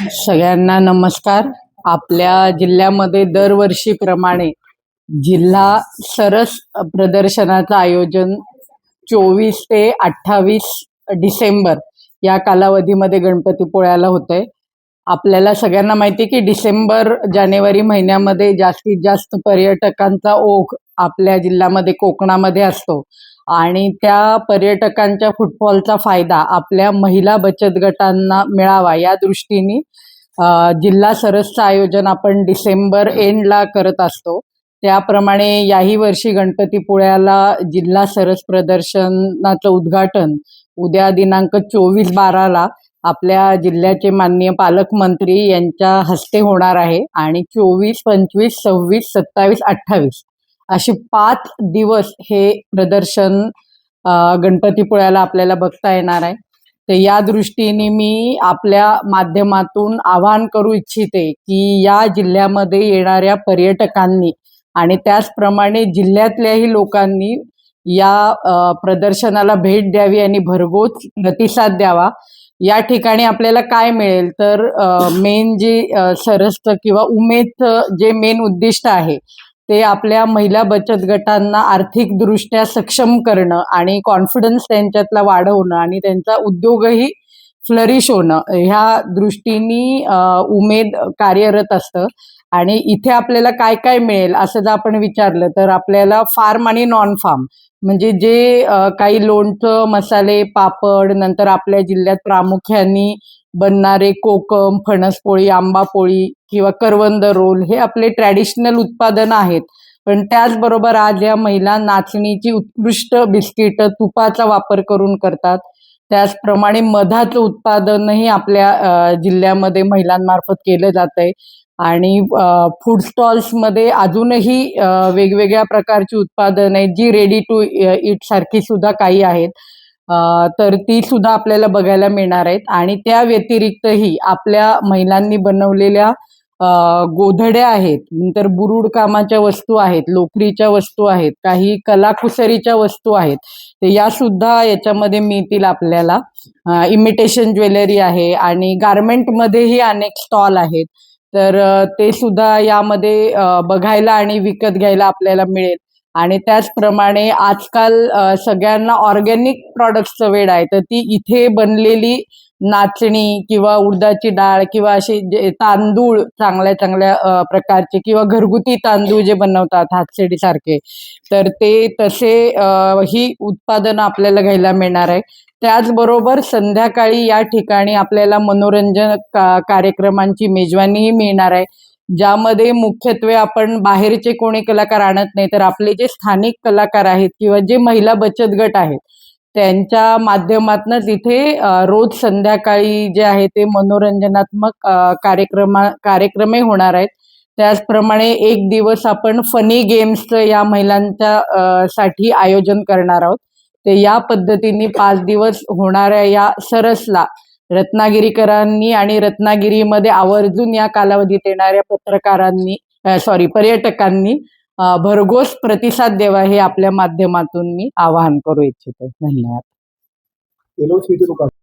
सगळ्यांना नमस्कार। आपल्या जिल्ह्यामध्ये दरवर्षीप्रमाणे जिल्हा सरस प्रदर्शनाचं आयोजन 24 ते 28 डिसेंबर या कालावधीमध्ये गणपतीपुळ्याला होतंय। आपल्याला सगळ्यांना माहिती की डिसेंबर जानेवारी महिन्यामध्ये जास्तीत जास्त पर्यटकांचा ओघ आपल्या जिल्ह्यामध्ये कोकणामध्ये असतो आणि त्या पर्यटकांच्या फुटफॉलचा फायदा आपल्या महिला बचत गटांना मिळावा या दृष्टीने जिल्हा सरसचं आयोजन आपण डिसेंबर एंडला करत असतो। त्याप्रमाणे याही वर्षी गणपतीपुळ्याला जिल्हा सरस प्रदर्शनाचं उद्घाटन उद्या दिनांक 24/12ला आपल्या जिल्ह्याचे माननीय पालकमंत्री यांच्या हस्ते होणार आहे आणि 24, 25, 26, 27, 28 अशी 5 दिवस हे प्रदर्शन गणपतीपुळ्याला आपल्याला बघता येणार आहे। तर या दृष्टीने मी आपल्या माध्यमातून आवाहन करू इच्छिते की या जिल्ह्यामध्ये येणाऱ्या पर्यटकांनी आणि त्याचप्रमाणे जिल्ह्यातल्याही लोकांनी या प्रदर्शनाला भेट द्यावी आणि भरघोस प्रतिसाद द्यावा। या ठिकाणी आपल्याला काय मिळेल तर मेन जे सरसचं किंवा उमेदचं जे मेन उद्दिष्ट आहे ते आपल्या महिला बचत गटांना आर्थिकदृष्ट्या सक्षम करणं आणि कॉन्फिडन्स त्यांच्यातला वाढवणं आणि त्यांचा उद्योगही फ्लरिश होणं ह्या दृष्टीने उमेद कार्यरत असतं। आणि इथे आपल्याला काय काय मिळेल असं जर आपण विचारलं तर आपल्याला फार्म आणि नॉन फार्म म्हणजे जे काही लोणचं, मसाले, पापड, नंतर आपल्या जिल्ह्यात प्रामुख्याने बनणारे कोकम, फणसपोळी, आंबापोळी किंवा करवंद रोल हे आपले ट्रॅडिशनल उत्पादनं आहेत। पण त्याचबरोबर आज या महिला नाचणीची उत्कृष्ट बिस्किट तुपाचा वापर करून करतात। त्याचप्रमाणे मधाचं उत्पादनही आपल्या जिल्ह्यामध्ये महिलांमार्फत केलं जातंय आणि फूड स्टॉल्समध्ये अजूनही वेगवेगळ्या प्रकारची उत्पादनं आहेत जी रेडी टू ईट सारखी सुद्धा काही आहेत, तर ती सुद्धा आपल्याला बघायला मिळणार आहेत। आणि त्या व्यतिरिक्तही आपल्या महिलांनी बनवलेल्या गोधड्या आहेत, नंतर बुरुड कामाच्या वस्तू आहेत, लोकरीच्या वस्तू आहेत, काही कलाकुसरीच्या वस्तू आहेत, तर या सुद्धा याच्यामध्ये मिळतील आपल्याला। इमिटेशन ज्वेलरी आहे आणि गारमेंटमध्येही अनेक स्टॉल आहेत, तर ते सुद्धा यामध्ये बघायला आणि विकत घ्यायला आपल्याला मिळेल। आणि त्याचप्रमाणे आजकाल सगळ्यांना ऑर्गॅनिक प्रॉडक्ट्सचं वेड आहे, तर ती इथे बनलेली नाचणी किंवा उडदाची डाळ किंवा असे जे तांदूळ चांगल्या चांगल्या प्रकारचे किंवा घरगुती तांदूळ जे बनवतात हातसडी सारखे, तर ते तसे ही उत्पादनं आपल्याला घ्यायला मिळणार आहे। त्याचबरोबर संध्याकाळी या ठिकाणी आपल्याला मनोरंजन कार्यक्रमांची मेजवानीही मिळणार आहे, ज्यामध्ये मुख्यत्वे आपण बाहेरचे कोणी कलाकार आणत नाही, तर आपले जे स्थानिक कलाकार आहेत किंवा जे महिला बचत गट आहेत त्यांच्या माध्यमातून तिथे रोज संध्याकाळी जे आहे ते मनोरंजनात्मक कार्यक्रमही होणार आहेत। त्याचप्रमाणे एक दिवस आपण फनी गेम्सचं या महिलांच्या साठी आयोजन करणार आहोत। ते या पद्धतीने 5 दिवस होणाऱ्या या सरसला रत्नागिरीकरांनी आणि रत्नागिरीमध्ये आवर्जून या कालावधीत येणाऱ्या पर्यटकांनी भरघोस प्रतिसाद द्यावा हे आपल्या माध्यमातून मी आवाहन करू इच्छितो। धन्यवाद।